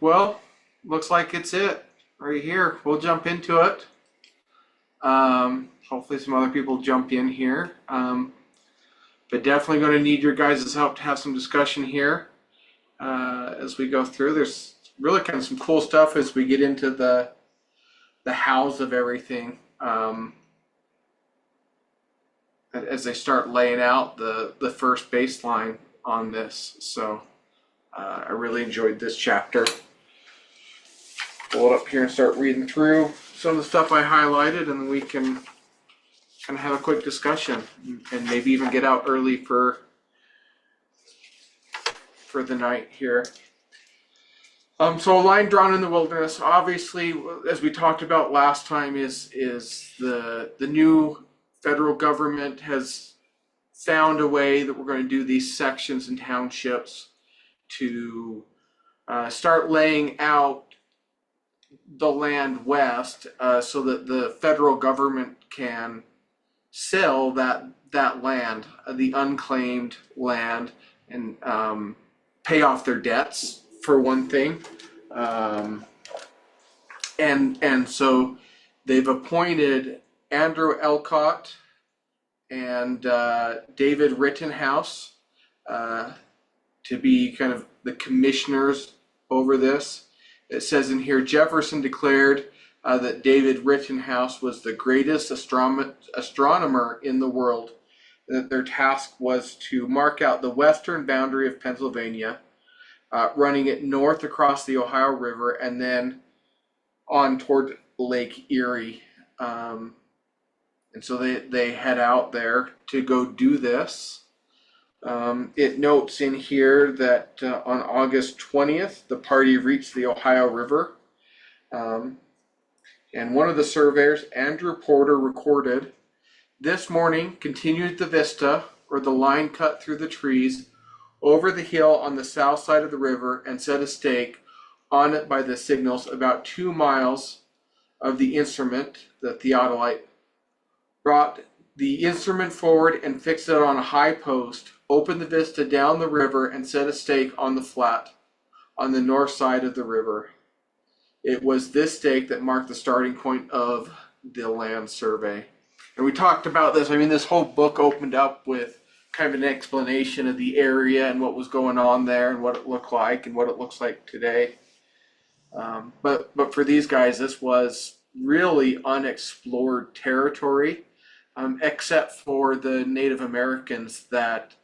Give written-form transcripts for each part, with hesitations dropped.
Well, looks like it's it right here. We'll jump into it. Hopefully some other people jump in here. But definitely going to need your guys' help to have some discussion here as we go through. There's really kind of some cool stuff as we get into the hows of everything. As they start laying out the first baseline on this. So I really enjoyed this chapter. Pull it up here and start reading through some of the stuff I highlighted, and then we can kind of have a quick discussion and maybe even get out early for the night here. So a line drawn in the wilderness, obviously, as we talked about last time, is the new federal government has found a way that we're going to do these sections and townships to start laying out the land west so that the federal government can sell that land, the unclaimed land, and pay off their debts for one thing. And so they've appointed Andrew Elcott and David Rittenhouse to be kind of the commissioners over this. It says in here, Jefferson declared that David Rittenhouse was the greatest astronomer in the world, that their task was to mark out the western boundary of Pennsylvania, running it north across the Ohio River and then on toward Lake Erie. And so they head out there to go do this. It notes in here that on August 20th, the party reached the Ohio River. And one of the surveyors, Andrew Porter, recorded, "This morning continued the vista, or the line cut through the trees, over the hill on the south side of the river, and set a stake on it by the signals about 2 miles of the instrument, the theodolite, brought the instrument forward and fixed it on a high post, opened the vista down the river, and set a stake on the flat on the north side of the river. It was this stake that marked the starting point of the land survey." And we talked about this. I mean, this whole book opened up with kind of an explanation of the area and what was going on there and what it looked like and what it looks like today. But for these guys, this was really unexplored territory, except for the Native Americans that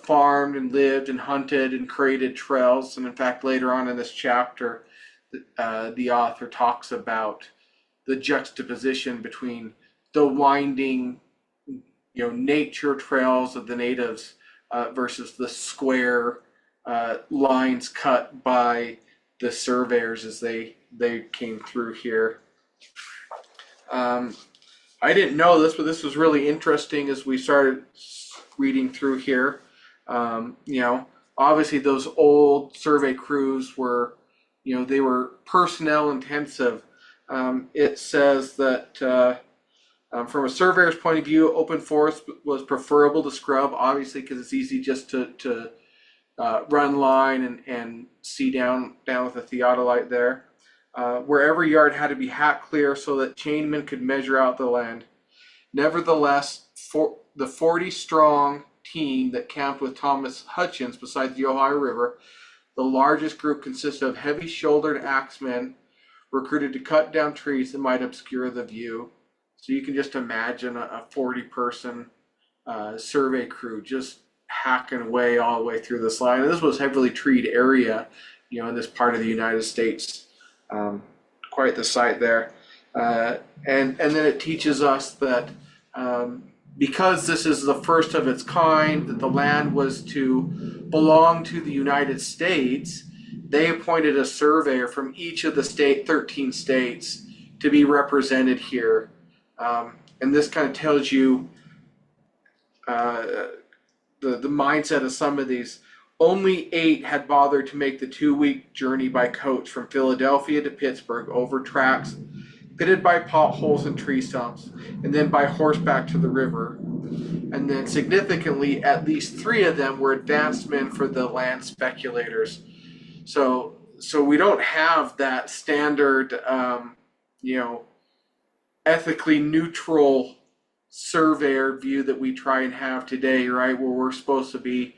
farmed and lived and hunted and created trails. And in fact, later on in this chapter, the author talks about the juxtaposition between the winding, nature trails of the natives versus the square lines cut by the surveyors as they came through here. I didn't know this, but this was really interesting as we started reading through here. Obviously those old survey crews were, they were personnel intensive. It says that from a surveyor's point of view, open forest was preferable to scrub, obviously, because it's easy just to run line and see down with the theodolite there. Where every yard had to be hacked clear so that chainmen could measure out the land. Nevertheless, the 40-strong team that camped with Thomas Hutchins beside the Ohio River, the largest group consisted of heavy-shouldered axemen recruited to cut down trees that might obscure the view. So you can just imagine a 40-person survey crew just hacking away all the way through this line. And this was heavily treed area, in this part of the United States. Quite the sight there. And then it teaches us that because this is the first of its kind, that the land was to belong to the United States, they appointed a surveyor from each of the 13 states to be represented here. And this kind of tells you the mindset of some of these. Only 8 had bothered to make the 2-week journey by coach from Philadelphia to Pittsburgh over tracks pitted by potholes and tree stumps, and then by horseback to the river. And then significantly, at least 3 of them were advanced men for the land speculators. So So we don't have that standard, you know, ethically neutral surveyor view that we try and have today, right? Where we're supposed to be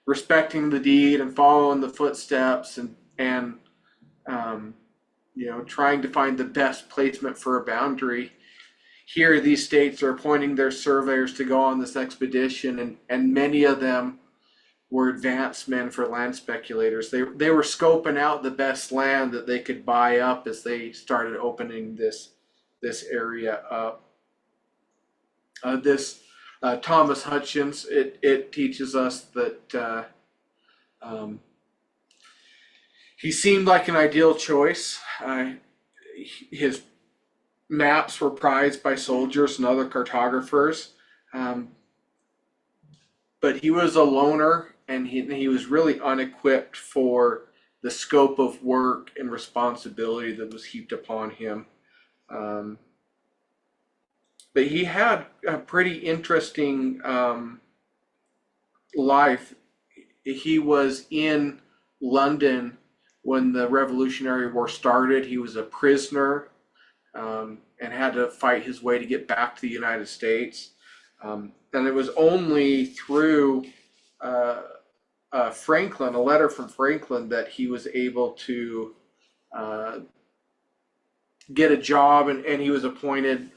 respecting the deed and following the footsteps and you know, trying to find the best placement for a boundary. Here, these states are appointing their surveyors to go on this expedition, and many of them were advanced men for land speculators. They were scoping out the best land that they could buy up as they started opening this area up. This Thomas Hutchins, it teaches us that he seemed like an ideal choice. His maps were prized by soldiers and other cartographers, but he was a loner, and he was really unequipped for the scope of work and responsibility that was heaped upon him. But he had a pretty interesting life. He was in London when the Revolutionary War started. He was a prisoner and had to fight his way to get back to the United States. And it was only through Franklin, a letter from Franklin, that he was able to get a job, and he was appointed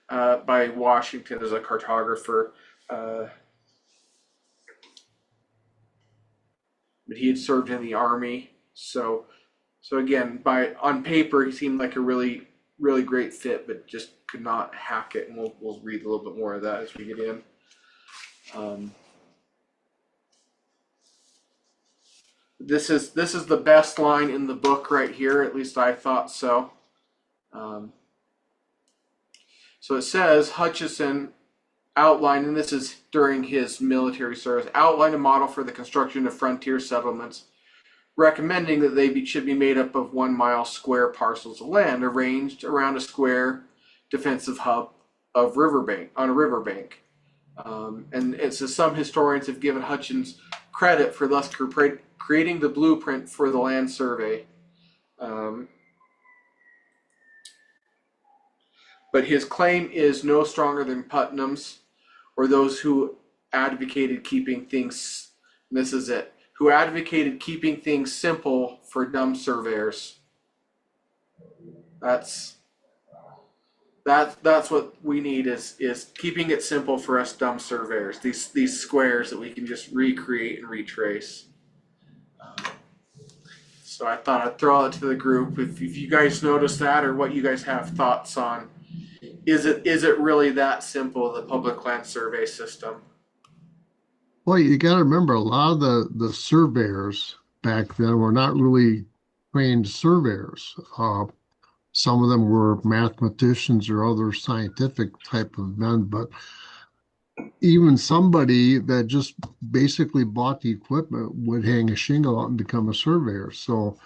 by Washington as a cartographer. But he had served in the army, so again, on paper, he seemed like a really great fit, but just could not hack it. And we'll read a little bit more of that as we get in. This is the best line in the book right here. At least I thought so. So it says, Hutchison outlined, and this is during his military service, outlined a model for the construction of frontier settlements, recommending that they should be made up of 1 mile square parcels of land arranged around a square defensive hub on a riverbank. And it says some historians have given Hutchins credit for thus creating the blueprint for the land survey. But his claim is no stronger than Putnam's or those who advocated keeping things, and this is it, who advocated keeping things simple for dumb surveyors. That's what we need is keeping it simple for us dumb surveyors. These squares that we can just recreate and retrace. So I thought I'd throw it to the group. If you guys notice that, or what you guys have thoughts on, is it really that simple, the public land survey system? Well, you got to remember a lot of the surveyors back then were not really trained surveyors. Some of them were mathematicians or other scientific type of men, but even somebody that just basically bought the equipment would hang a shingle out and become a surveyor. So,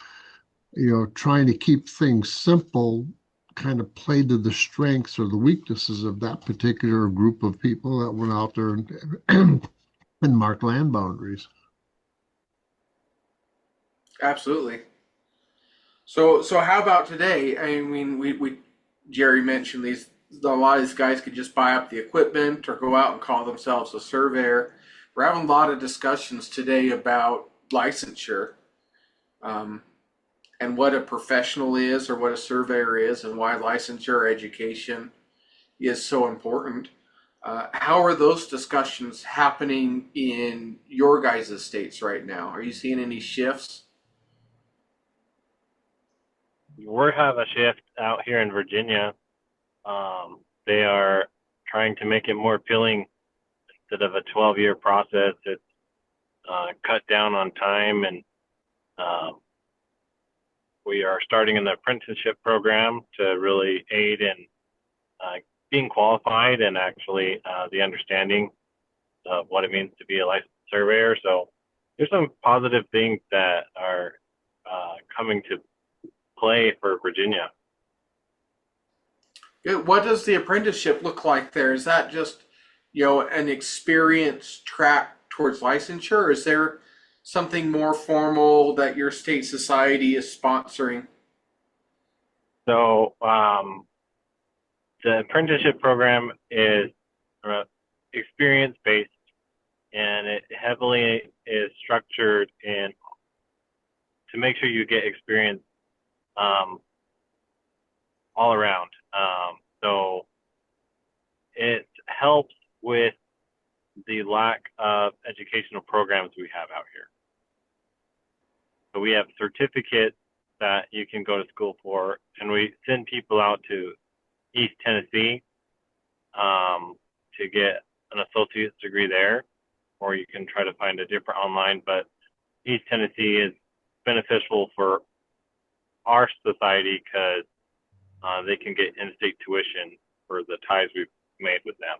trying to keep things simple kind of played to the strengths or the weaknesses of that particular group of people that went out there and marked land boundaries. Absolutely. So how about today? I mean, we Jerry mentioned a lot of these guys could just buy up the equipment or go out and call themselves a surveyor. We're having a lot of discussions today about licensure, and what a professional is or what a surveyor is, and why licensure education is so important. How are those discussions happening in your guys' states right now? Are you seeing any shifts? We have a shift out here in Virginia. They are trying to make it more appealing. Instead of a 12-year process, it's cut down on time, and we are starting an apprenticeship program to really aid in being qualified and actually the understanding of what it means to be a licensed surveyor. So there's some positive things that are coming to play for Virginia. What does the apprenticeship look like there? Is that just, an experience track towards licensure? Or is there something more formal that your state society is sponsoring? So the apprenticeship program is experience based, and it heavily is structured in to make sure you get experience all around. So it helps with the lack of educational programs we have out here. So we have certificates that you can go to school for, and we send people out to East Tennessee to get an associate's degree there, or you can try to find a different online, but East Tennessee is beneficial for our society because they can get in-state tuition for the ties we've made with them.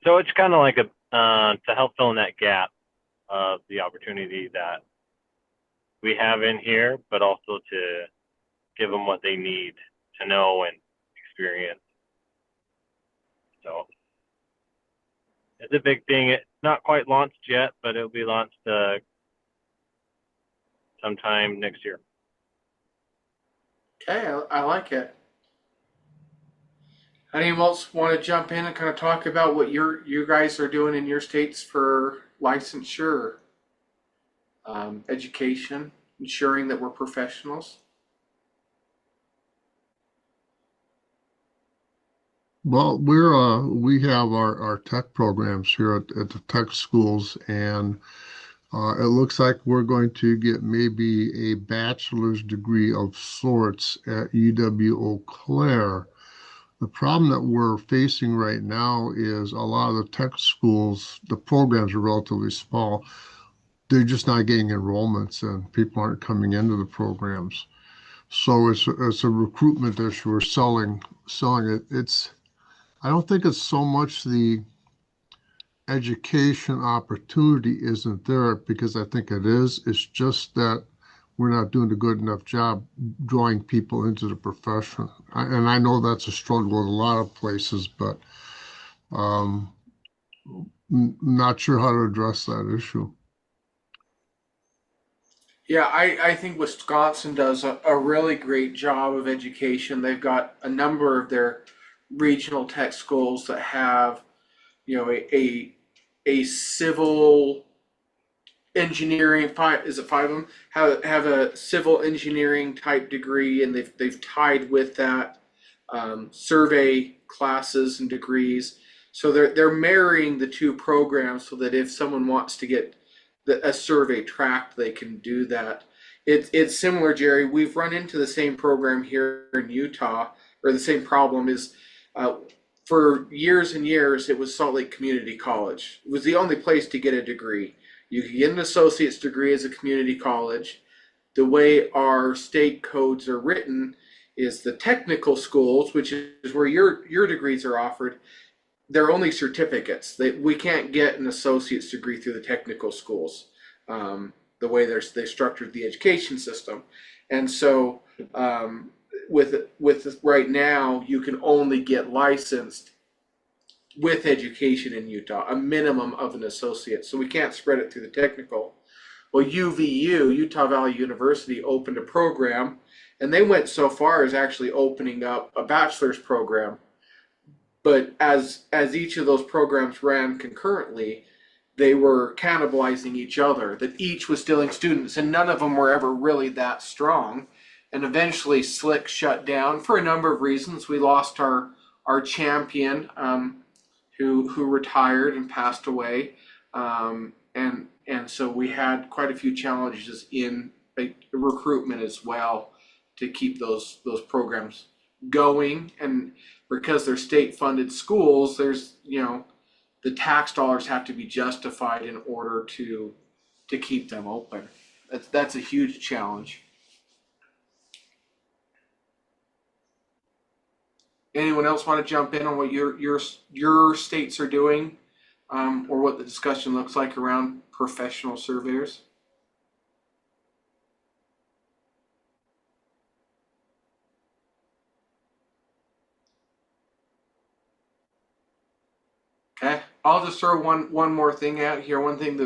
So it's kind of like a to help fill in that gap of the opportunity that we have in here, but also to give them what they need to know and experience. So it's a big thing. It's not quite launched yet, but it'll be launched sometime next year. Okay, I like it. Anyone else want to jump in and kind of talk about what you guys are doing in your states for licensure, education, ensuring that we're professionals? Well, we have our tech programs here at the tech schools, and it looks like we're going to get maybe a bachelor's degree of sorts at UW-Eau Claire. The problem that we're facing right now is a lot of the tech schools, the programs are relatively small. They're just not getting enrollments, and people aren't coming into the programs. So it's a recruitment issue. We're selling it. I don't think it's so much the education opportunity isn't there, because I think it is. It's just that we're not doing a good enough job drawing people into the profession. And I know that's a struggle in a lot of places, but not sure how to address that issue. Yeah, I think Wisconsin does a really great job of education. They've got a number of their regional tech schools that have, a civil engineering, five, is it five of them, have a civil engineering type degree, and they've tied with that survey classes and degrees. So they're marrying the two programs so that if someone wants to get a survey tracked, they can do that. It's similar, Jerry. We've run into the same program here in Utah, or the same problem is, for years and years, it was Salt Lake Community College. It was the only place to get a degree. You could get an associate's degree as a community college. The way our state codes are written is the technical schools, which is where your degrees are offered, they're only certificates. We can't get an associate's degree through the technical schools, the way they structured the education system. And so with right now, you can only get licensed with education in Utah, a minimum of an associate. So we can't spread it through the technical. Well, UVU, Utah Valley University, opened a program, and they went so far as actually opening up a bachelor's program. But as each of those programs ran concurrently, they were cannibalizing each other, that each was stealing students, and none of them were ever really that strong. And eventually Slick shut down for a number of reasons. We lost our champion, who retired and passed away. And so we had quite a few challenges in recruitment as well to keep those programs going. And because they're state funded schools, there's, the tax dollars have to be justified in order to keep them open. That's a huge challenge. Anyone else want to jump in on what your states are doing, or what the discussion looks like around professional surveyors? Okay. I'll just throw one more thing out here. One thing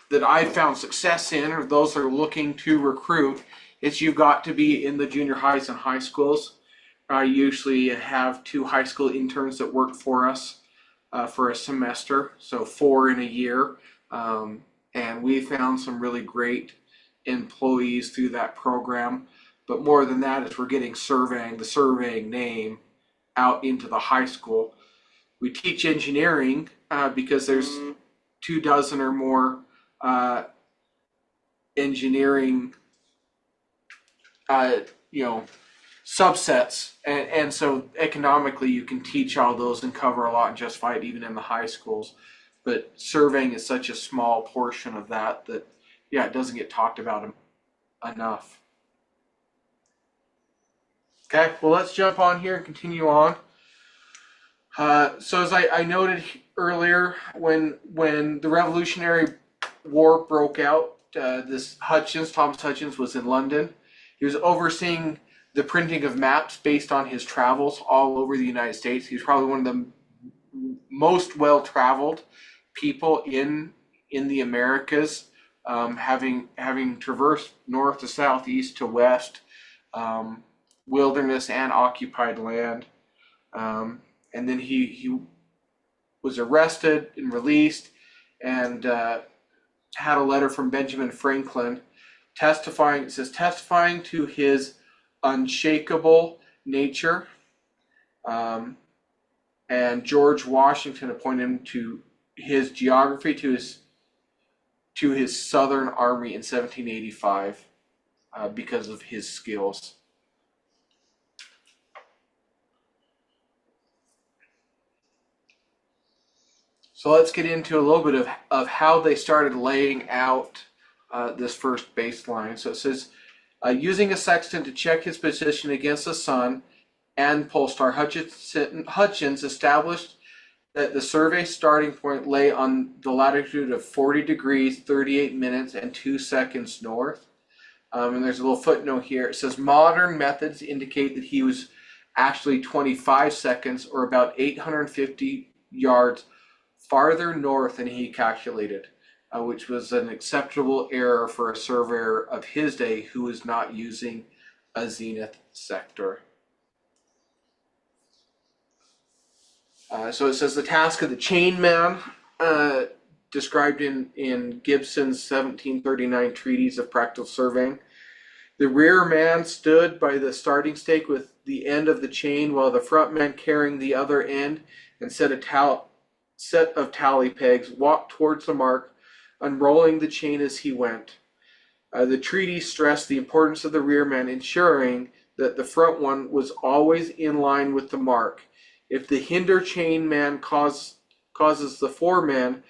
that I found success in, or those that are looking to recruit, is you've got to be in the junior highs and high schools. I usually have 2 high school interns that work for us for a semester, so 4 in a year. And we found some really great employees through that program. But more than that is we're getting the surveying name out into the high school. We teach engineering because there's 24 or more engineering, subsets, and so economically you can teach all those and cover a lot and justify it even in the high schools. But surveying is such a small portion of that it doesn't get talked about enough. Okay, well, let's jump on here and continue on. So as I noted earlier, when the Revolutionary War broke out, Thomas Hutchins was in London. He was overseeing the printing of maps based on his travels all over the United States. He was probably one of the most well-traveled people in the Americas, having traversed north to south, east to west, wilderness and occupied land. And then he was arrested and released, and had a letter from Benjamin Franklin testifying to his unshakable nature. And George Washington appointed him to his geography to his Southern Army in 1785 because of his skills. So let's get into a little bit of how they started laying out this first baseline. So it says, using a sextant to check his position against the sun and pole star, Hutchins established that the survey starting point lay on the latitude of 40 degrees, 38 minutes, and 2 seconds north. And there's a little footnote here. It says modern methods indicate that he was actually 25 seconds, or about 850 yards farther north than he calculated, which was an acceptable error for a surveyor of his day who was not using a zenith sector. So it says the task of the chain man, described in Gibson's 1739 Treatise of Practical Surveying. The rear man stood by the starting stake with the end of the chain, while the front man, carrying the other end and set of tally pegs, walked towards the mark, unrolling the chain as he went. The treatise stressed the importance of the rear man, ensuring that the front one was always in line with the mark. If the hinder chain man causes the foreman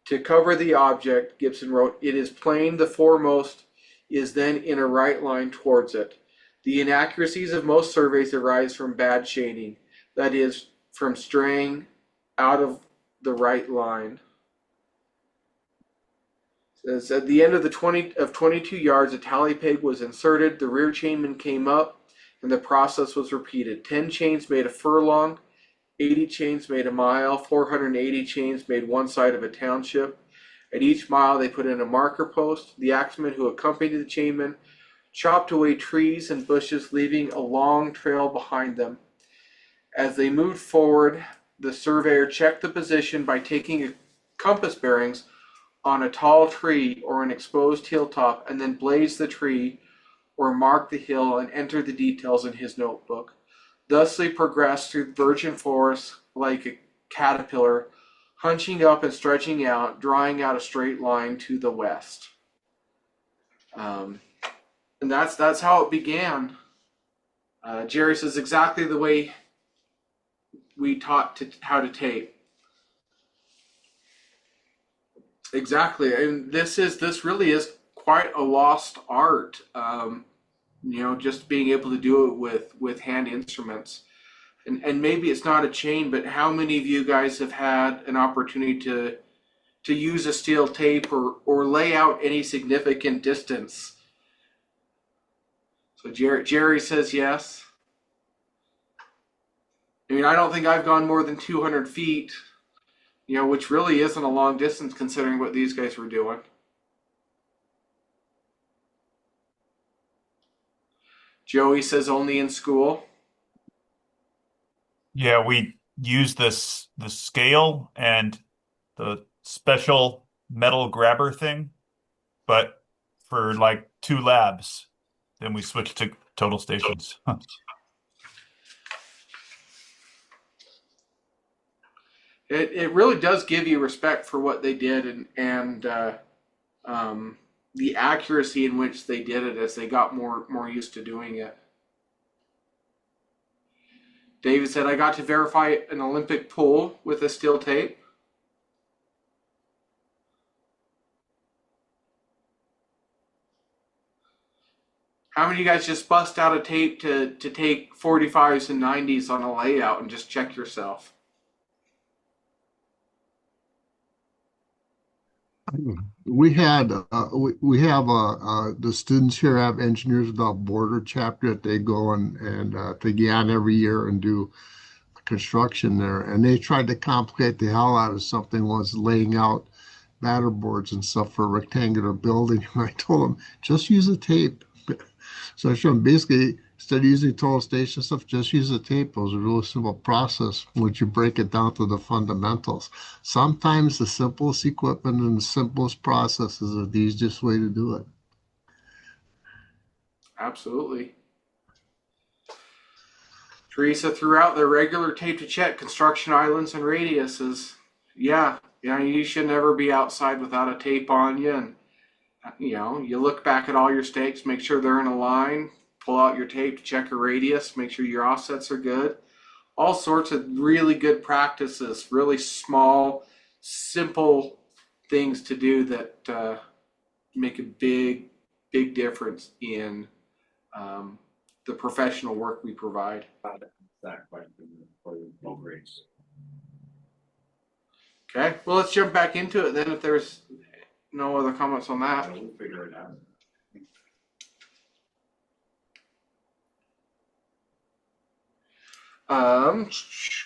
to cover the object, Gibson wrote, it is plain the foremost is then in a right line towards it. The inaccuracies of most surveys arise from bad shading, that is, from straying out of the right line. It says, at the end of 22 yards, a tally peg was inserted, the rear chainman came up, and the process was repeated. 10 chains made a furlong, 80 chains made a mile, 480 chains made one side of a township. At each mile they put in a marker post. The axemen who accompanied the chainmen chopped away trees and bushes, leaving a long trail behind them. As they moved forward, the surveyor checked the position by taking compass bearings on a tall tree or an exposed hilltop, and then blazed the tree or marked the hill and entered the details in his notebook. Thus they progressed through virgin forest like a caterpillar, hunching up and stretching out, drawing out a straight line to the west. And that's how it began. Jerry says exactly the way we taught how to tape. Exactly, and this really is quite a lost art. Just being able to do it with hand instruments. And maybe it's not a chain, but how many of you guys have had an opportunity to use a steel tape or lay out any significant distance? So Jerry says yes. I mean, I don't think I've gone more than 200 feet which really isn't a long distance considering what these guys were doing. Joey says only in school. Yeah, we use the scale and the special metal grabber thing, but for like 2 labs, then we switch to total stations. It really does give you respect for what they did and the accuracy in which they did it as they got more used to doing it. David said, I got to verify an Olympic pull with a steel tape. How many of you guys just bust out a tape to take 45s and 90s on a layout and just check yourself? We had we have the students here have Engineers Without Border chapter that they go and to Guyana every year and do construction there, and they tried to complicate the hell out of something once, laying out batter boards and stuff for a rectangular building. And I told them just use a tape. So I showed them basically instead of using total station stuff, just use a tape. It was a really simple process once you break it down to the fundamentals. Sometimes the simplest equipment and the simplest processes are the easiest way to do it. Absolutely. Teresa threw out the regular tape to check construction islands and radiuses. Yeah, you should never be outside without a tape on you. And, you look back at all your stakes, make sure they're in a line, pull out your tape to check your radius, make sure your offsets are good. All sorts of really good practices, really small, simple things to do that make a big, big difference in the professional work we provide. Okay, well, let's jump back into it then if there's no other comments on that. We'll figure it out.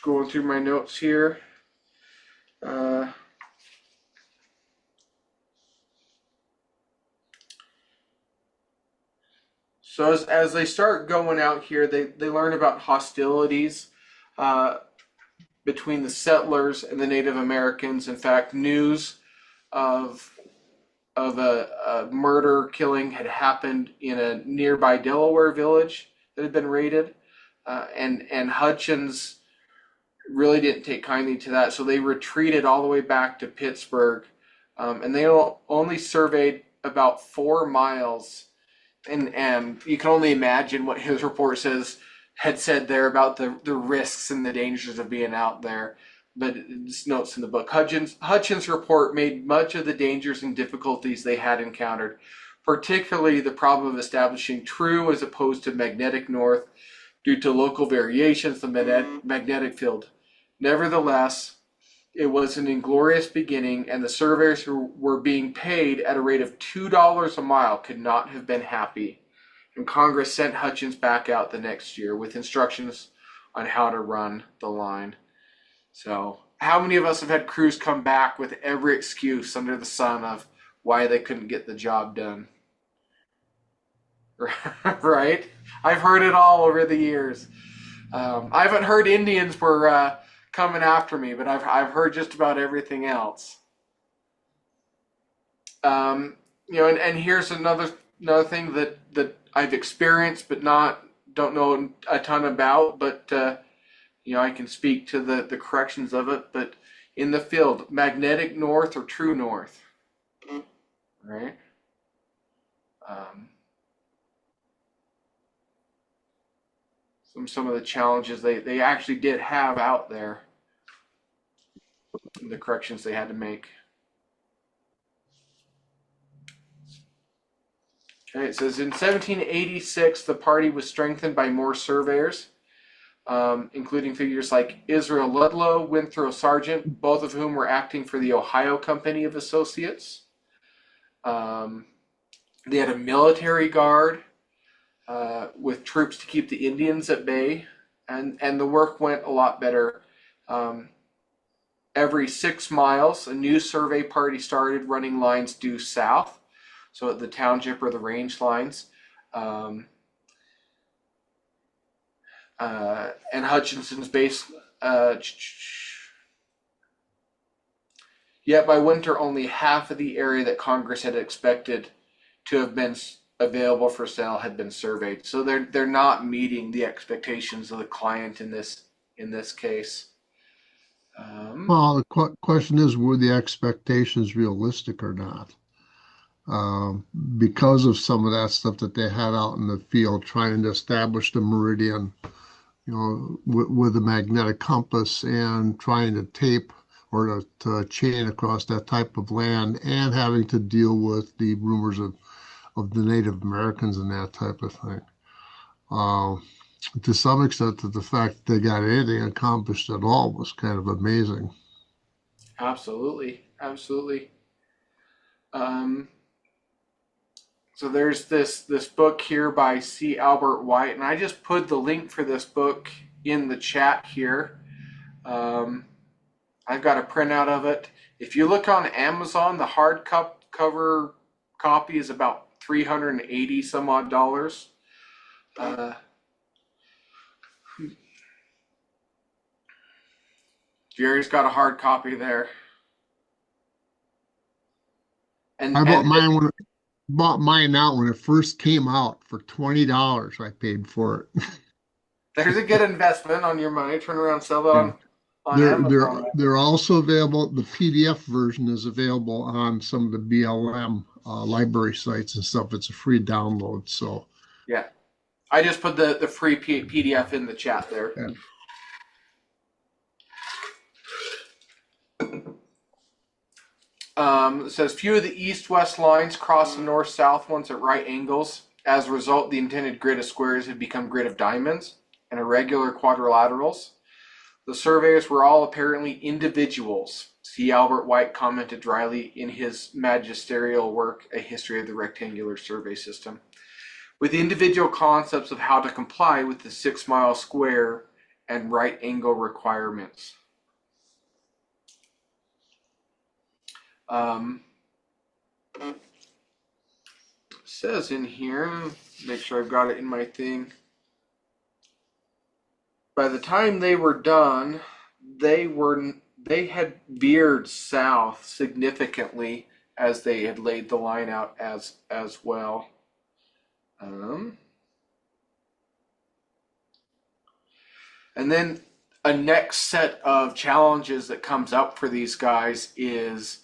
Going through my notes here. So as they start going out here, they learn about hostilities between the settlers and the Native Americans. In fact, news of a murder killing had happened in a nearby Delaware village that had been raided, and Hutchins really didn't take kindly to that, so they retreated all the way back to Pittsburgh, and they only surveyed about 4 miles, and you can only imagine what his report had said there about the risks and the dangers of being out there. But it's notes in the book. Hutchins' report made much of the dangers and difficulties they had encountered, particularly the problem of establishing true as opposed to magnetic north due to local variations in the magnetic field. Nevertheless, it was an inglorious beginning, and the surveyors who were being paid at a rate of $2 a mile could not have been happy. And Congress sent Hutchins back out the next year with instructions on how to run the line. So, how many of us have had crews come back with every excuse under the sun of why they couldn't get the job done? Right? I've heard it all over the years. I haven't heard Indians were coming after me, but I've heard just about everything else. And here's another thing that I've experienced, but don't know a ton about, but I can speak to the corrections of it. But in the field, magnetic north or true north, right? Some of the challenges they actually did have out there, the corrections they had to make. Okay, it says in 1786 the party was strengthened by more surveyors, including figures like Israel Ludlow, Winthrop Sargent, both of whom were acting for the Ohio Company of Associates. They had a military guard with troops to keep the Indians at bay, and the work went a lot better. every 6 miles, a new survey party started running lines due south, so at the township or the range lines. And Hutchinson's base. Yet by winter, only half of the area that Congress had expected to have been available for sale had been surveyed. So they're not meeting the expectations of the client in this case. Well, the question is, were the expectations realistic or not? Because of some of that stuff that they had out in the field trying to establish the meridian, with a magnetic compass and trying to tape or to chain across that type of land, and having to deal with the rumors of the Native Americans and that type of thing. To some extent, that the fact that they got anything accomplished at all was kind of amazing. Absolutely. So there's this book here by C. Albert White, and I just put the link for this book in the chat here. I've got a printout of it. If you look on Amazon, the hardcover copy is about $380 some odd dollars. Jerry's got a hard copy there. And I bought mine out when it first came out for $20. I paid for it. There's a good investment on your money. Turn around, sell it on Amazon. They're also available. The PDF version is available on some of the BLM library sites and stuff. It's a free download. So yeah, I just put the free PDF in the chat there. Yeah. It says few of the east-west lines cross the north-south ones at right angles. As a result, the intended grid of squares had become grid of diamonds and irregular quadrilaterals. The surveyors were all apparently individuals. C. Albert White commented dryly in his magisterial work, A History of the Rectangular Survey System, with individual concepts of how to comply with the 6-mile square and right angle requirements. Says in here, make sure I've got it in my thing. By the time they were done, they had veered south significantly as they had laid the line out as well. And then a next set of challenges that comes up for these guys is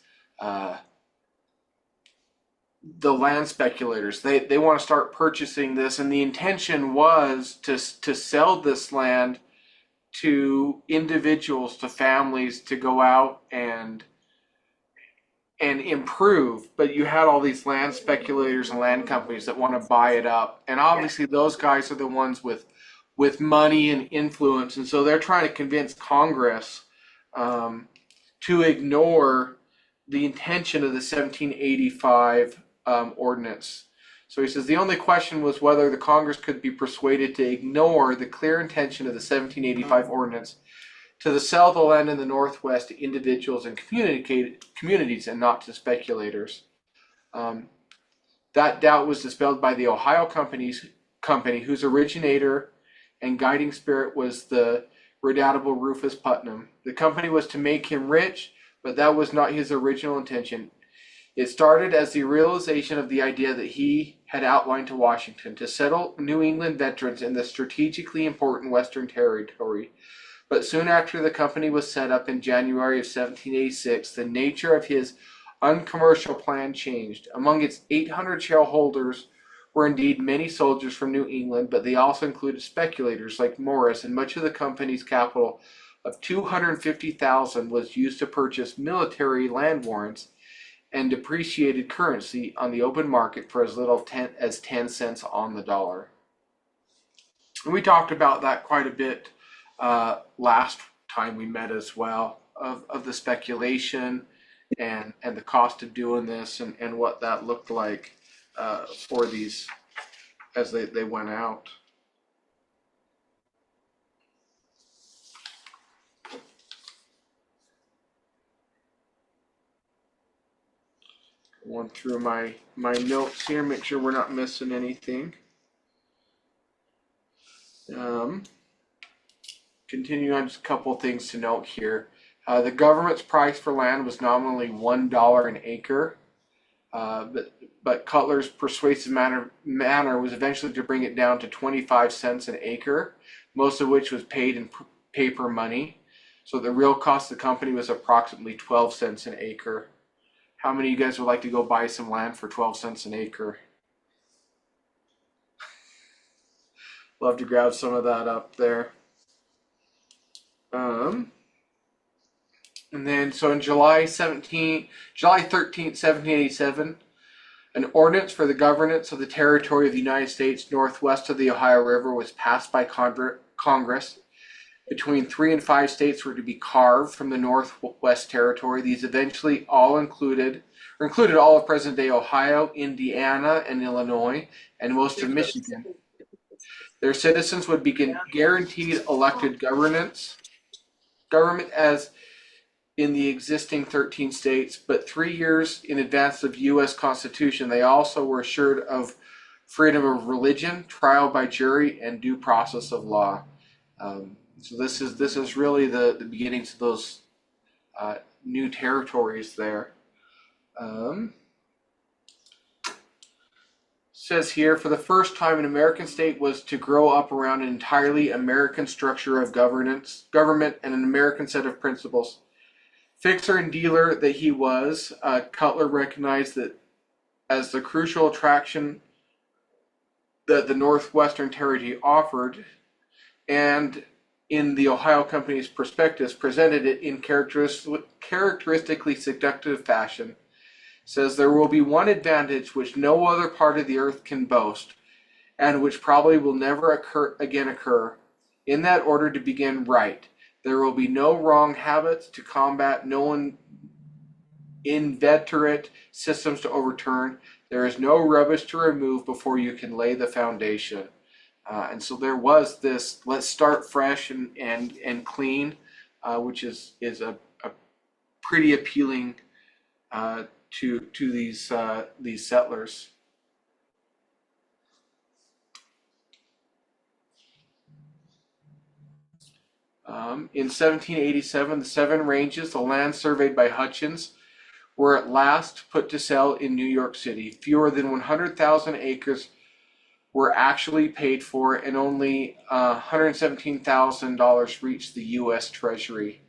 the land speculators. They want to start purchasing this, and the intention was to sell this land to individuals, to families, to go out and improve. But you had all these land speculators and land companies that want to buy it up, and obviously those guys are the ones with money and influence, and so they're trying to convince Congress to ignore the intention of the 1785 ordinance. So he says the only question was whether the Congress could be persuaded to ignore the clear intention of the 1785 ordinance to sell the land in the Northwest to individuals and communities and not to speculators. That doubt was dispelled by the Ohio company whose originator and guiding spirit was the redoubtable Rufus Putnam. The company was to make him rich, but that was not his original intention. It started as the realization of the idea that he had outlined to Washington to settle New England veterans in the strategically important Western Territory. But soon after the company was set up in January of 1786, the nature of his uncommercial plan changed. Among its 800 shareholders were indeed many soldiers from New England, but they also included speculators like Morris, and much of the company's capital of $250,000 was used to purchase military land warrants and depreciated currency on the open market for as little as 10 cents on the dollar. And we talked about that quite a bit last time we met as well, of the speculation and the cost of doing this and what that looked like for these as they went out. Going through my notes here, make sure we're not missing anything. Continue on, just a couple of things to note here. The government's price for land was nominally $1 an acre, but Cutler's persuasive manner was eventually to bring it down to 25 cents an acre, most of which was paid in paper money. So the real cost of the company was approximately 12 cents an acre. How many of you guys would like to go buy some land for 12 cents an acre? Love to grab some of that up there. And then, so on July 13th, 1787, an ordinance for the governance of the territory of the United States northwest of the Ohio River was passed by Congress. Between 3 and 5 states were to be carved from the Northwest Territory. These eventually included all of present-day Ohio, Indiana, and Illinois, and most of Michigan. Their citizens would be guaranteed elected government as in the existing 13 states, but 3 years in advance of U.S. Constitution, they also were assured of freedom of religion, trial by jury, and due process of law. So this is really the beginnings of those new territories there. Says here, for the first time, an American state was to grow up around an entirely American structure of government, and an American set of principles. Fixer and dealer that he was, Cutler recognized that as the crucial attraction that the Northwestern Territory offered, and in the Ohio Company's prospectus, presented it in characteristically seductive fashion. Says there will be one advantage which no other part of the earth can boast, and which probably will never occur. In that order to begin right, there will be no wrong habits to combat, no inveterate systems to overturn. There is no rubbish to remove before you can lay the foundation. And so there was this, let's start fresh and clean, which is a pretty appealing to these settlers. In 1787, the 7 ranges, the land surveyed by Hutchins, were at last put to sale in New York City. Fewer than 100,000 acres were actually paid for, and only $117,000 reached the U.S. Treasury.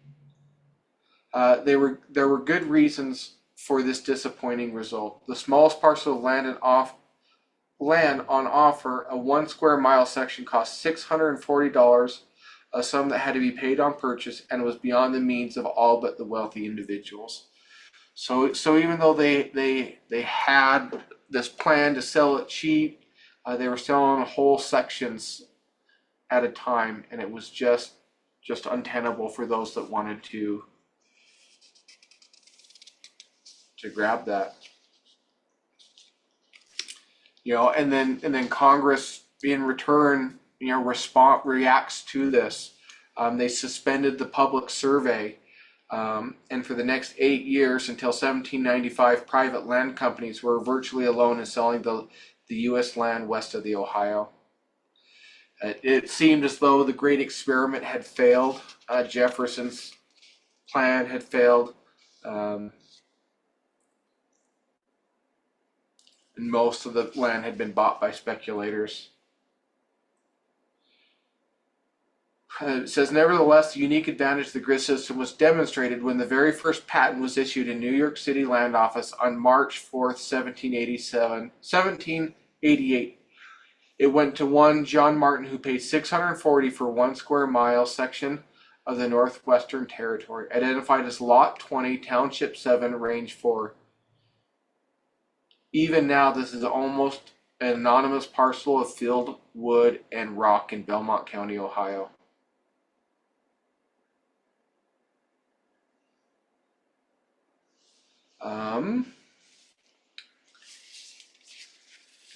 There were good reasons for this disappointing result. The smallest parcel of land on offer, a 1 square mile section, cost $640, a sum that had to be paid on purchase and was beyond the means of all but the wealthy individuals. So even though they had this plan to sell it cheap, they were selling whole sections at a time, and it was just untenable for those that wanted to grab that. And then Congress in return, reacts to this. They suspended the public survey, and for the next 8 years until 1795, private land companies were virtually alone in selling the U.S. land west of the Ohio. It seemed as though the great experiment had failed. Jefferson's plan had failed. And most of the land had been bought by speculators. It says, nevertheless, the unique advantage of the grid system was demonstrated when the very first patent was issued in New York City Land Office on March 4th, 1788. It went to one John Martin, who paid $640 for 1 square mile section of the Northwestern Territory, identified as Lot 20, Township 7, Range 4. Even now, this is almost an anonymous parcel of field, wood, and rock in Belmont County, Ohio.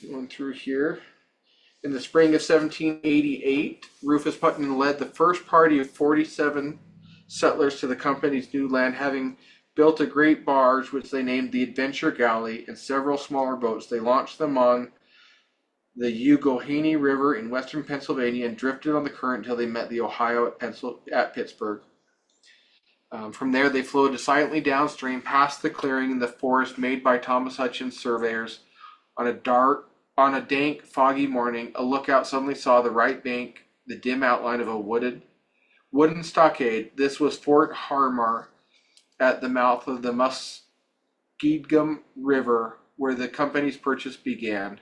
Going through here. In the spring of 1788, Rufus Putnam led the first party of 47 settlers to the company's new land, having built a great barge, which they named the Adventure Galley, and several smaller boats. They launched them on the Youghiogheny River in western Pennsylvania and drifted on the current until they met the Ohio at Pittsburgh. From there, they floated silently downstream past the clearing in the forest made by Thomas Hutchins surveyors. On a dank, foggy morning, a lookout suddenly saw the right bank, the dim outline of a wooden stockade. This was Fort Harmar at the mouth of the Muskingum River, where the company's purchase began.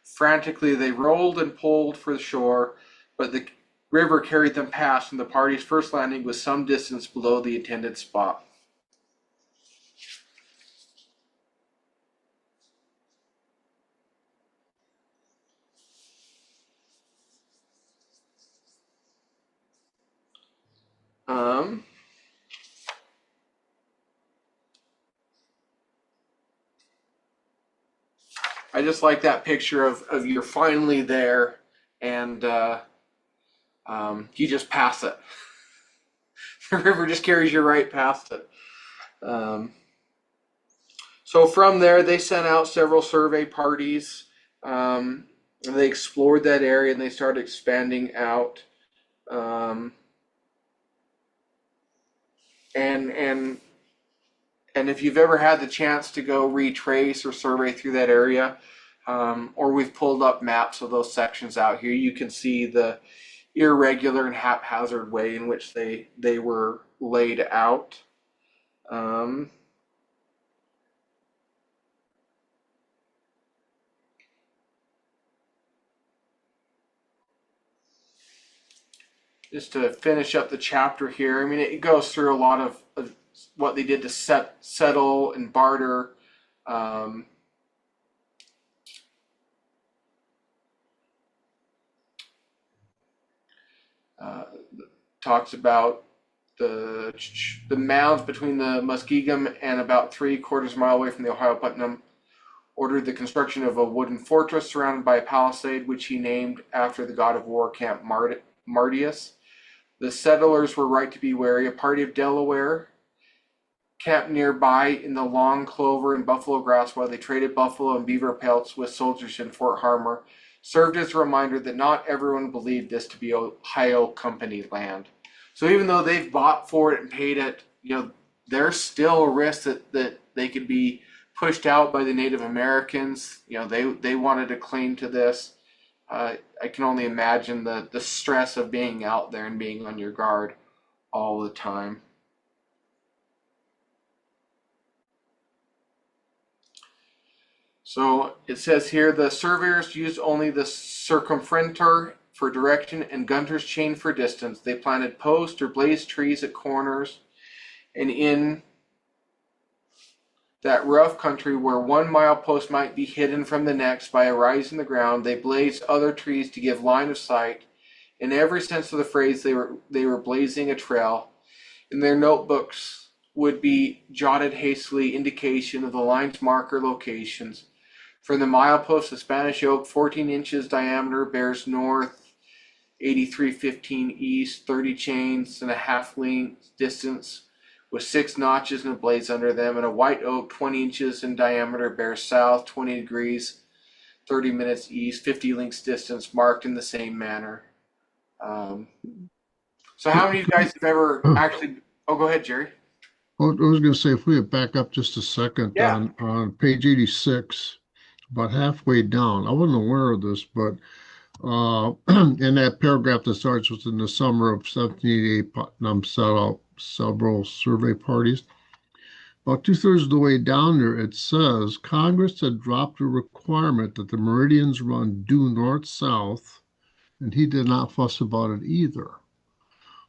Frantically, they rolled and pulled for the shore, but the river carried them past, and the party's first landing was some distance below the intended spot. I just like that picture of you're finally there, and you just pass it. The river just carries you right past it. So from there, they sent out several survey parties. They explored that area and they started expanding out. And if you've ever had the chance to go retrace or survey through that area, or we've pulled up maps of those sections out here, you can see the irregular and haphazard way in which they were laid out. Just to finish up the chapter here, I mean, it goes through a lot of what they did to settle and barter. Talks about the mounds between the Muskingum and about 3/4 mile away from the Ohio Putnam. Ordered the construction of a wooden fortress surrounded by a palisade, which he named after the god of war, Camp Martius. The settlers were right to be wary. A party of Delaware camped nearby in the long clover and buffalo grass while they traded buffalo and beaver pelts with soldiers in Fort Harmar. Served as a reminder that not everyone believed this to be Ohio Company land. So even though they've bought for it and paid it, there's still a risk that they could be pushed out by the Native Americans. They wanted to claim to this. I can only imagine the stress of being out there and being on your guard all the time. So it says here, the surveyors used only the circumferentor for direction and Gunter's chain for distance. They planted posts or blazed trees at corners and in that rough country where 1 mile post might be hidden from the next by a rise in the ground. They blazed other trees to give line of sight. In every sense of the phrase, they were blazing a trail. In their notebooks would be jotted hastily indication of the line's marker locations. From the milepost, the Spanish oak, 14 inches diameter, bears north, 8315 east, 30 chains and a half length distance, with 6 notches and a blaze under them, and a white oak, 20 inches in diameter, bears south, 20 degrees, 30 minutes east, 50 lengths distance, marked in the same manner. So how many of you guys have ever actually... Oh, go ahead, Jerry. Well, I was going to say, if we back up just a second, Yeah. on page 86, about halfway down, I wasn't aware of this, but in that paragraph that starts with, in the summer of 1788, Putnam set out several survey parties. About 2/3 of the way down there, it says Congress had dropped a requirement that the meridians run due north-south, and he did not fuss about it either.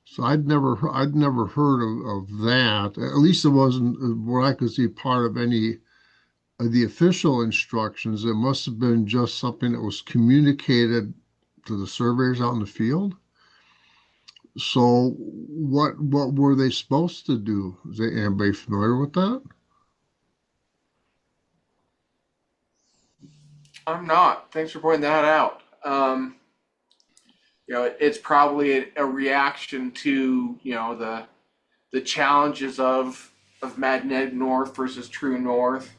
So I'd never heard of that. At least it wasn't what I could see part of any of the official instructions. It must have been just something that was communicated to the surveyors out in the field. So what were they supposed to do? Is anybody familiar with that? I'm not. Thanks for pointing that out. It's probably a reaction to, the challenges of of magnetic north versus true north,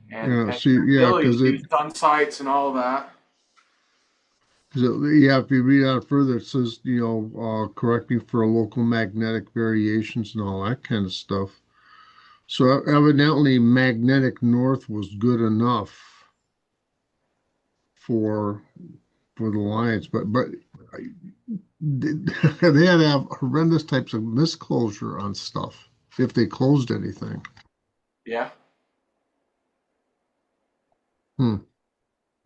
Yeah, and see, your yeah, ability because to do sun sites and all that. yeah, if you read on further, it says, correcting for local magnetic variations and all that kind of stuff. So evidently, magnetic north was good enough for the Lions, but they had to have horrendous types of misclosure on stuff if they closed anything. Yeah. Hmm.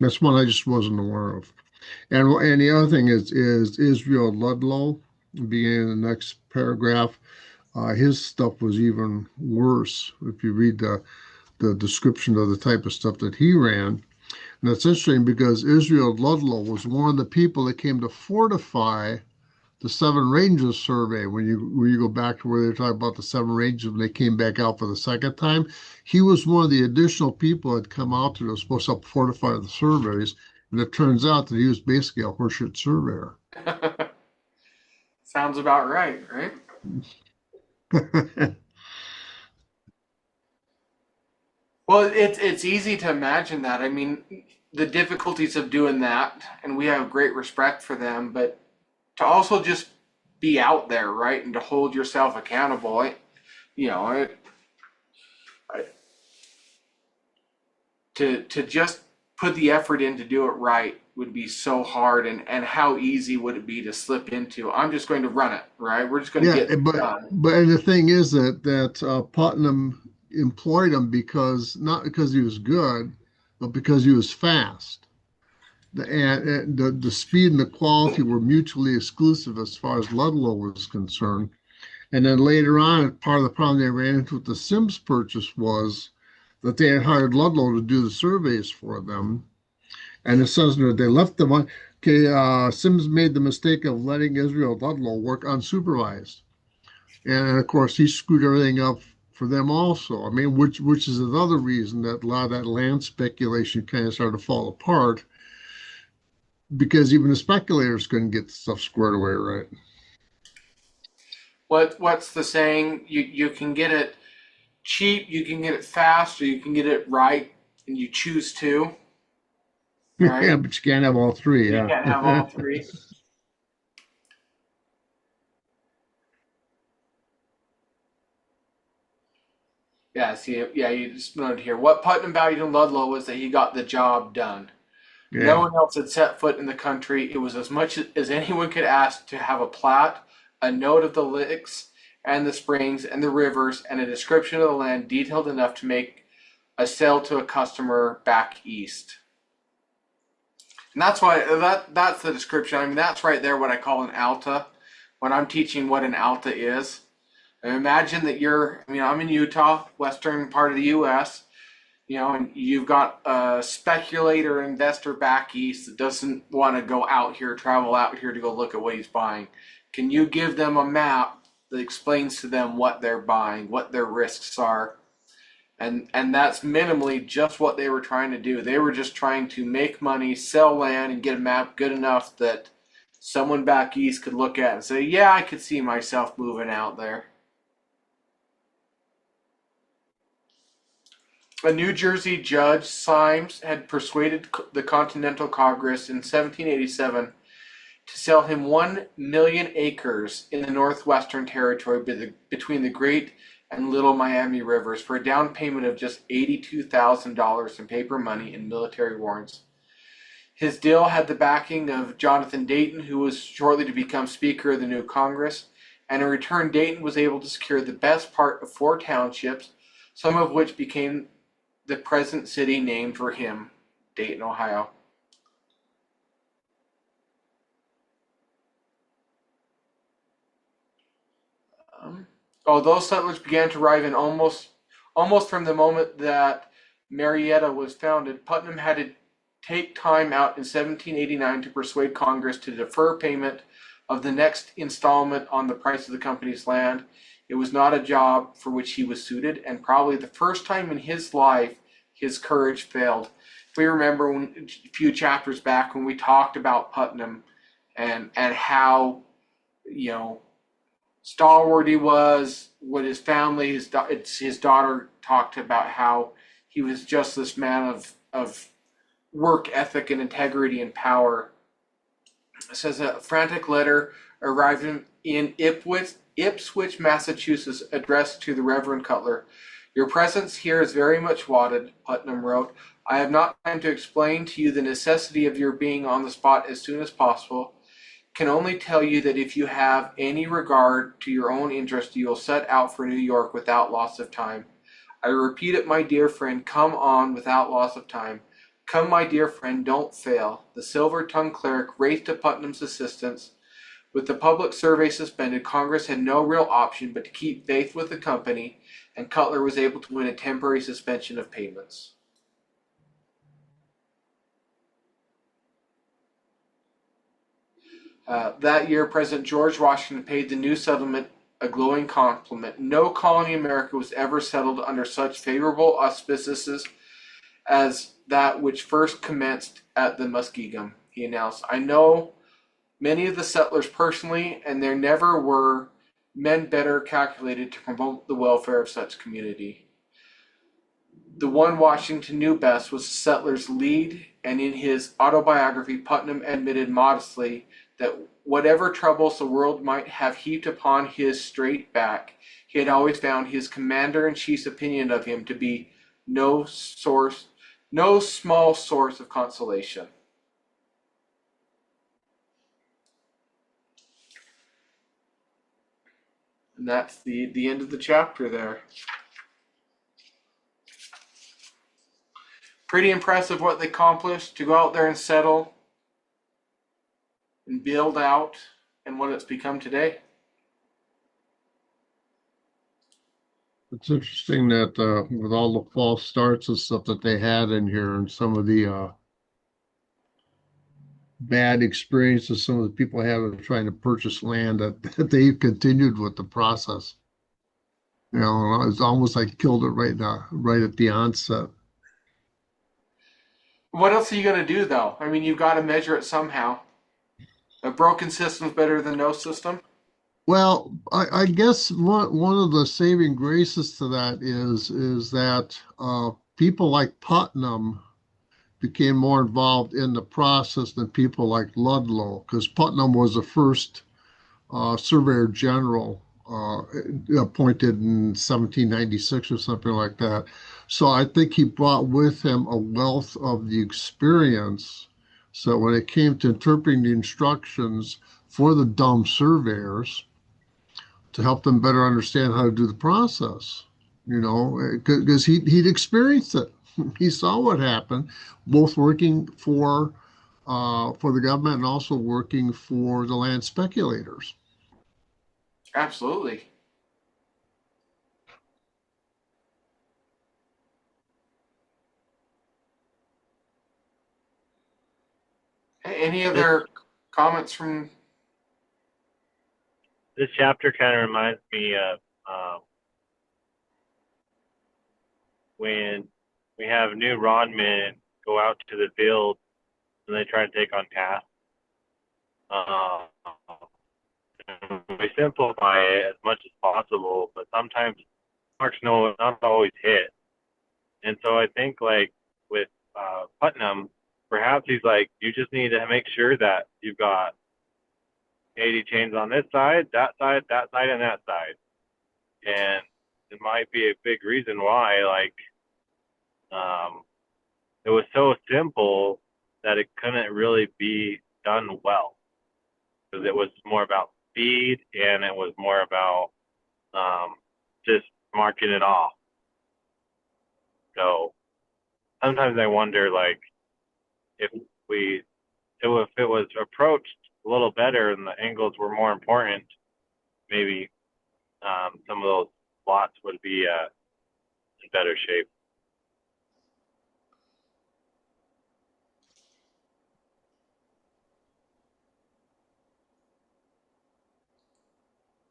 That's one I just wasn't aware of. And the other thing is Israel Ludlow, beginning in the next paragraph. His stuff was even worse if you read the description of the type of stuff that he ran. And it's interesting because Israel Ludlow was one of the people that came to fortify the Seven Ranges survey. When you go back to where they talk about the Seven Ranges when they came back out for the second time, he was one of the additional people that had come out that was supposed to help fortify the surveys. And it turns out that he was basically a horseshit surveyor. Sounds about right, right? Well, it's easy to imagine that. I mean, the difficulties of doing that, and we have great respect for them, but to also just be out there, right, and to hold yourself accountable, you know, I, to just put the effort in to do it right would be so hard, and how easy would it be to slip into? I'm just going to run it, right? We're just going to Yeah, get it but done. but the thing is that Putnam employed him because not because he was good, but because he was fast. And the speed and the quality were mutually exclusive as far as Ludlow was concerned. And then later on, part of the problem they ran into with the Sims purchase was that they had hired Ludlow to do the surveys for them. And it says that they left them on. Okay, Sims made the mistake of letting Israel Ludlow work unsupervised. And of course, he screwed everything up for them also. I mean, which is another reason that a lot of that land speculation kind of started to fall apart because even the speculators couldn't get stuff squared away right. What's the saying? You can get it cheap, you can get it fast, or you can get it right, and you choose to, right? Yeah, but you can't have all three. You Yeah. can't have all three. Yeah, see, yeah, you just noted here. What Putnam valued in Ludlow was that he got the job done. No Yeah. one else had set foot in the country. It was as much as anyone could ask to have a plat, a note of the licks and the springs and the rivers, and a description of the land detailed enough to make a sale to a customer back east. And that's why that's the description. I mean, that's right there what I call an alta. When I'm teaching what an alta is, and imagine that I'm in Utah, western part of the U.S. And you've got a speculator investor back east that doesn't want to go out here, travel out here to go look at what he's buying. Can you give them a map that explains to them what they're buying, what their risks are? And that's minimally just what they were trying to do. They were just trying to make money, sell land, and get a map good enough that someone back east could look at and say, yeah, I could see myself moving out there. A New Jersey judge, Symes, had persuaded the Continental Congress in 1787 to sell him 1,000,000 acres in the Northwestern Territory between the Great and Little Miami Rivers for a down payment of just $82,000 in paper money and military warrants. His deal had the backing of Jonathan Dayton, who was shortly to become Speaker of the new Congress, and in return Dayton was able to secure the best part of 4 townships, some of which became the present city named for him, Dayton, Ohio. Although settlers began to arrive in almost from the moment that Marietta was founded, Putnam had to take time out in 1789 to persuade Congress to defer payment of the next installment on the price of the company's land. It was not a job for which he was suited, and probably the first time in his life his courage failed. If we remember a few chapters back when we talked about Putnam and how, you know, stalwart he was, what his family, his daughter talked about how he was just this man of work ethic and integrity and power. It says a frantic letter arrived in Ipswich, Massachusetts, addressed to the Reverend Cutler. Your presence here is very much wanted, Putnam wrote. I have not time to explain to you the necessity of your being on the spot as soon as possible. Can only tell you that if you have any regard to your own interest, you will set out for New York without loss of time. I repeat it, my dear friend, come on without loss of time. Come, my dear friend, don't fail. The silver-tongued cleric raced to Putnam's assistance. With the public survey suspended, Congress had no real option but to keep faith with the company, and Cutler was able to win a temporary suspension of payments. That year, President George Washington paid the new settlement a glowing compliment. No colony in America was ever settled under such favorable auspices as that which first commenced at the Muskingum, he announced. I know many of the settlers personally, and there never were men better calculated to promote the welfare of such community. The one Washington knew best was the settlers' lead, and in his autobiography, Putnam admitted modestly that whatever troubles the world might have heaped upon his straight back, he had always found his commander-in-chief's opinion of him to be no small source of consolation. And that's the end of the chapter there. Pretty impressive what they accomplished to go out there and settle and build out and what it's become today. It's interesting that with all the false starts and stuff that they had in here and some of the bad experiences some of the people had in trying to purchase land, that they continued with the process. You know, it's almost like killed it right at the onset. What else are you going to do, though? I mean, you've got to measure it somehow. A broken system's better than no system. Well, I guess one of the saving graces to that is that people like Putnam became more involved in the process than people like Ludlow, because Putnam was the first surveyor general appointed in 1796 or something like that. So I think he brought with him a wealth of the experience. So when it came to interpreting the instructions for the dumb surveyors, to help them better understand how to do the process, you know, because he'd experienced it. He saw what happened, both working for the government and also working for the land speculators. Absolutely. Any other comments from? This chapter kind of reminds me of when we have new rodmen go out to the field and they try to take on tasks. We simplify it as much as possible, but sometimes marks not always hit. And so I think like with Putnam, perhaps he's like, you just need to make sure that you've got 80 chains on this side, that side, and that side. And it might be a big reason why, like, it was so simple that it couldn't really be done well. Because it was more about speed and it was more about just marking it off. So sometimes I wonder, like, if it was approached a little better and the angles were more important, maybe some of those plots would be in better shape.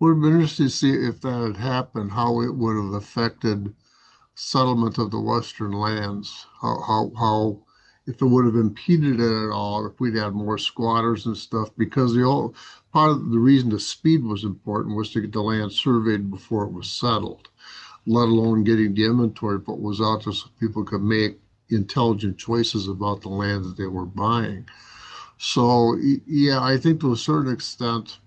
Would have been interesting to see if that had happened, how it would have affected settlement of the Western lands, how if it would have impeded it at all, if we'd had more squatters and stuff, because part of the reason the speed was important was to get the land surveyed before it was settled, let alone getting the inventory of what was out there so people could make intelligent choices about the land that they were buying. So, yeah, I think to a certain extent,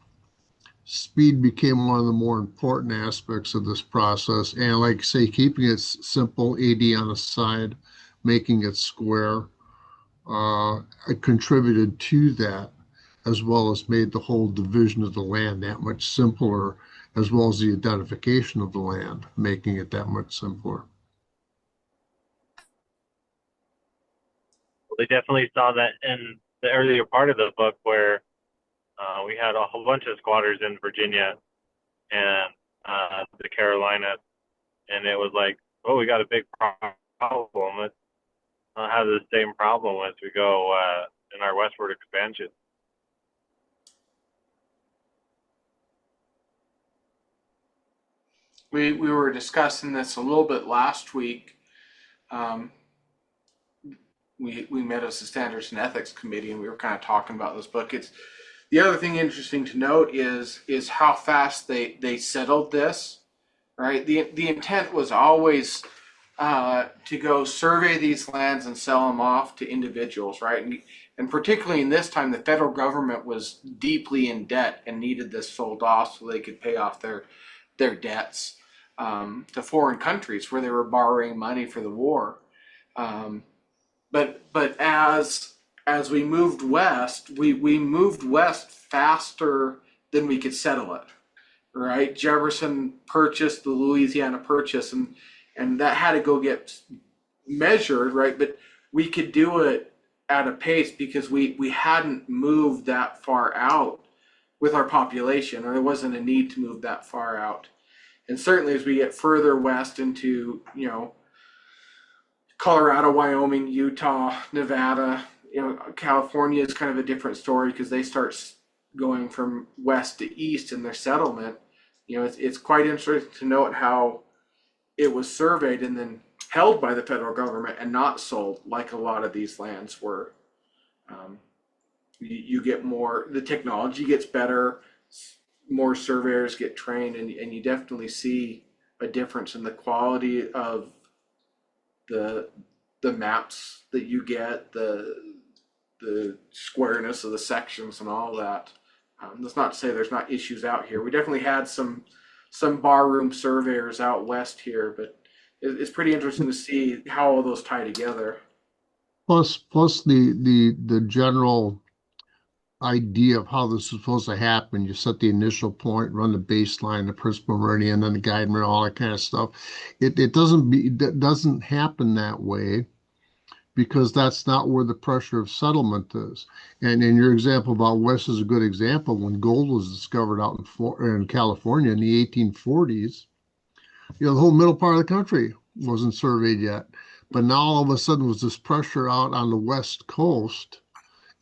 speed became one of the more important aspects of this process. And like say, keeping it simple, AD on the side, making it square, it contributed to that, as well as made the whole division of the land that much simpler, as well as the identification of the land, making it that much simpler. They definitely saw that in the earlier part of the book where we had a whole bunch of squatters in Virginia and the Carolinas, and it was like, oh, we got a big problem. Let's not have the same problem as we go in our westward expansion. We were discussing this a little bit last week. We met as a standards and ethics committee, and we were kind of talking about this book. It's the other thing interesting to note is how fast they settled this. Right, the intent was always to go survey these lands and sell them off to individuals, right? And particularly in this time, the federal government was deeply in debt and needed this sold off so they could pay off their debts to foreign countries where they were borrowing money for the war. But as we moved west, we moved west faster than we could settle it. Right, Jefferson purchased the Louisiana Purchase, and that had to go get measured, right? But we could do it at a pace because we hadn't moved that far out with our population, or there wasn't a need to move that far out. And certainly as we get further west into, Colorado, Wyoming, Utah, Nevada, California is kind of a different story because they start going from west to east in their settlement. It's quite interesting to note how it was surveyed and then held by the federal government and not sold like a lot of these lands were. You get more, the technology gets better, more surveyors get trained, and you definitely see a difference in the quality of the maps that you get, the squareness of the sections and all that. That's not to say there's not issues out here. We definitely had some barroom surveyors out west here, but it's pretty interesting to see how all those tie together. Plus the general idea of how this is supposed to happen. You set the initial point, run the baseline, the principal meridian, then the guide meridian, all that kind of stuff. It doesn't happen that way, because that's not where the pressure of settlement is. And in your example about West is a good example. When gold was discovered out in California in the 1840s, the whole middle part of the country wasn't surveyed yet. But now all of a sudden was this pressure out on the West Coast,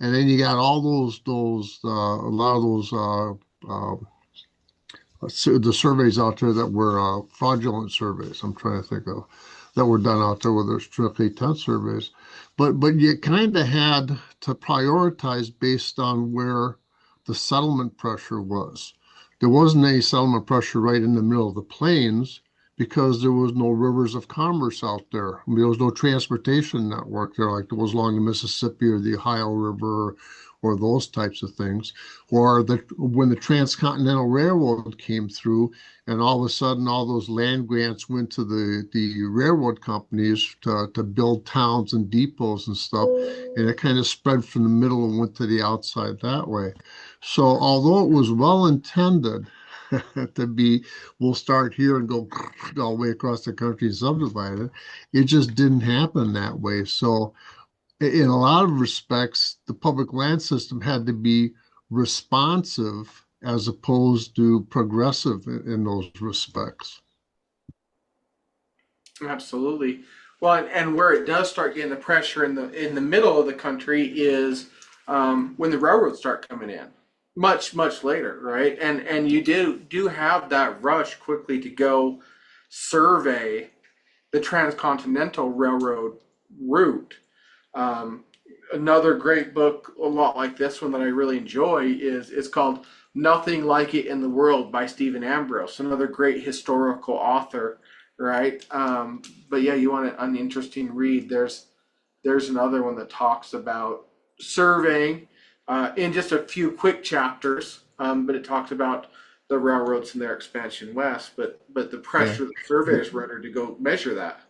and then you got all a lot of those the surveys out there that were fraudulent surveys. I'm trying to think of that were done out there where there's strictly tent surveys. But you kind of had to prioritize based on where the settlement pressure was. There wasn't any settlement pressure right in the middle of the plains because there was no rivers of commerce out there. There was no transportation network there like there was along the Mississippi or the Ohio River or those types of things. Or when the Transcontinental Railroad came through and all of a sudden all those land grants went to the railroad companies to build towns and depots and stuff, and it kind of spread from the middle and went to the outside that way. So although it was well intended to be, we'll start here and go all the way across the country and subdivide it, it just didn't happen that way. So in a lot of respects, the public land system had to be responsive as opposed to progressive in those respects. Absolutely. Well, and where it does start getting the pressure in the middle of the country is when the railroads start coming in, much later, right? And you do have that rush quickly to go survey the transcontinental railroad route. Another great book, a lot like this one that I really enjoy, is it's called Nothing Like It in the World by Stephen Ambrose, another great historical author, right? But yeah, you want an interesting read. There's another one that talks about surveying in just a few quick chapters, but it talks about the railroads and their expansion west, but the Yeah. pressure the surveyors were under to go measure that.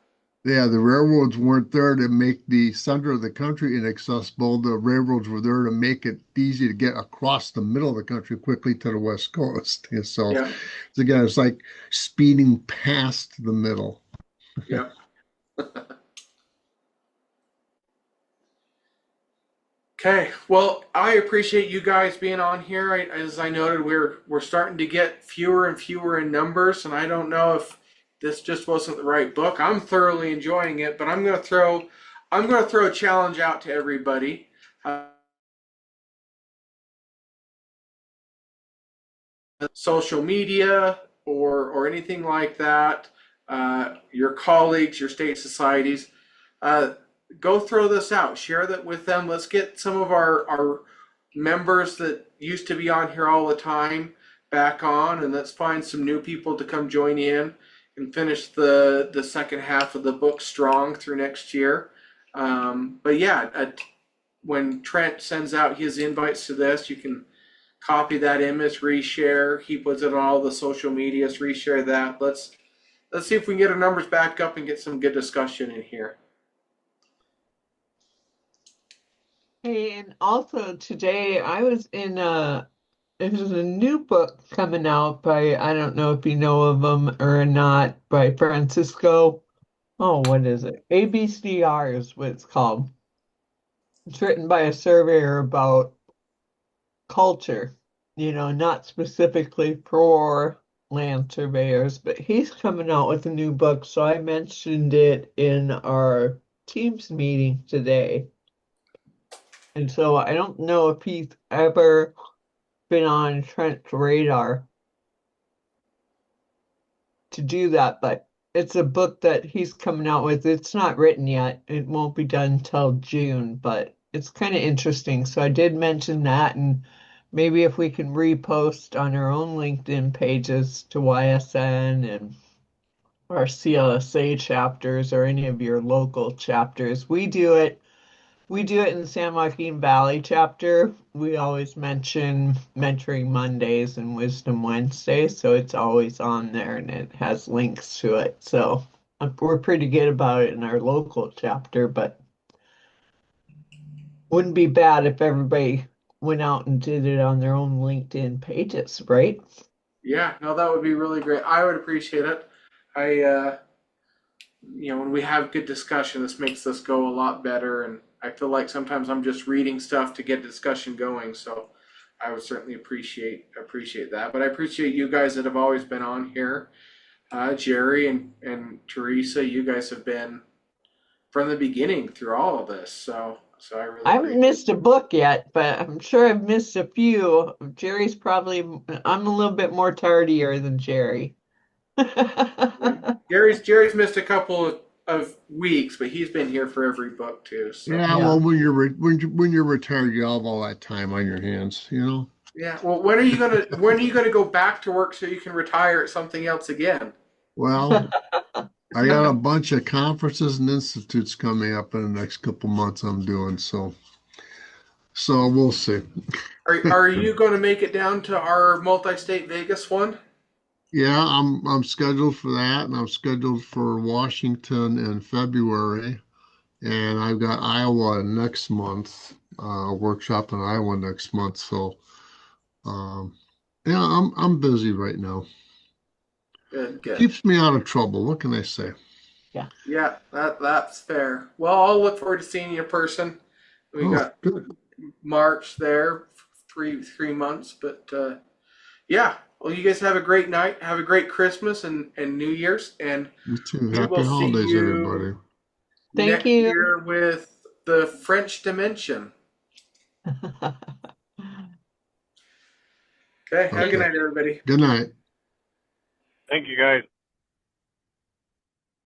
Yeah, the railroads weren't there to make the center of the country inaccessible. The railroads were there to make it easy to get across the middle of the country quickly to the west coast. And so, Yeah, again, it's like speeding past the middle. yeah. Okay, well, I appreciate you guys being on here. As I noted, we're starting to get fewer and fewer in numbers, and I don't know if this just wasn't the right book. I'm thoroughly enjoying it, but I'm gonna throw a challenge out to everybody. Social media or anything like that, your colleagues, your state societies, uh, go throw this out. Share that with them. Let's get some of our members that used to be on here all the time back on, and let's find some new people to come join in and finish the second half of the book strong through next year. But yeah, when Trent sends out his invites to this, you can copy that image, reshare. He puts it on all the social medias, reshare that. Let's see if we can get our numbers back up and get some good discussion in here. Hey, and also today I was in there's a new book coming out by, I don't know if you know of them or not, by Francisco. Oh, what is it? ABCR is what it's called. It's written by a surveyor about culture, not specifically for land surveyors, but he's coming out with a new book, so I mentioned it in our Teams meeting today. And so I don't know if he's ever been on Trent's radar to do that, but it's a book that he's coming out with. It's not written yet. It won't be done until June, but it's kind of interesting. So I did mention that, and maybe if we can repost on our own LinkedIn pages to YSN and our CLSA chapters or any of your local chapters. We do it in the San Joaquin Valley chapter. We always mention Mentoring Mondays and Wisdom Wednesdays, so it's always on there and it has links to it. So we're pretty good about it in our local chapter, but wouldn't be bad if everybody went out and did it on their own LinkedIn pages, right? Yeah, no, that would be really great. I would appreciate it. I when we have good discussion, this makes us go a lot better. And I feel like sometimes I'm just reading stuff to get discussion going. So I would certainly appreciate that. But I appreciate you guys that have always been on here. Jerry and Teresa, you guys have been from the beginning through all of this. So I really I haven't appreciate missed a book yet, but I'm sure I've missed a few. I'm a little bit more tardier than Jerry. it. Jerry's missed a couple of weeks, but he's been here for every book too. So Yeah, Yeah. well, when you're retired, you have all that time on your hands, you know. yeah. Well, when are you gonna go back to work so you can retire at something else again? Well, I got a bunch of conferences and institutes coming up in the next couple months. I'm doing so we'll see. Are you going to make it down to our multi-state Vegas one? Yeah, I'm scheduled for that, and I'm scheduled for Washington in February, and I've got Iowa next month, workshop in Iowa next month. So, um, yeah, I'm busy right now. Good, good. Keeps me out of trouble. What can I say? Yeah. Yeah, that's fair. Well, I'll look forward to seeing you in person. We Oh, got good. March there, three months, but yeah. Well, you guys have a great night. Have a great Christmas and New Year's, and You too. we Happy will see holidays, you everybody. Thank next you. year with the French Dimension. Okay. Have a good Okay. night, everybody. Good night. Thank you, guys.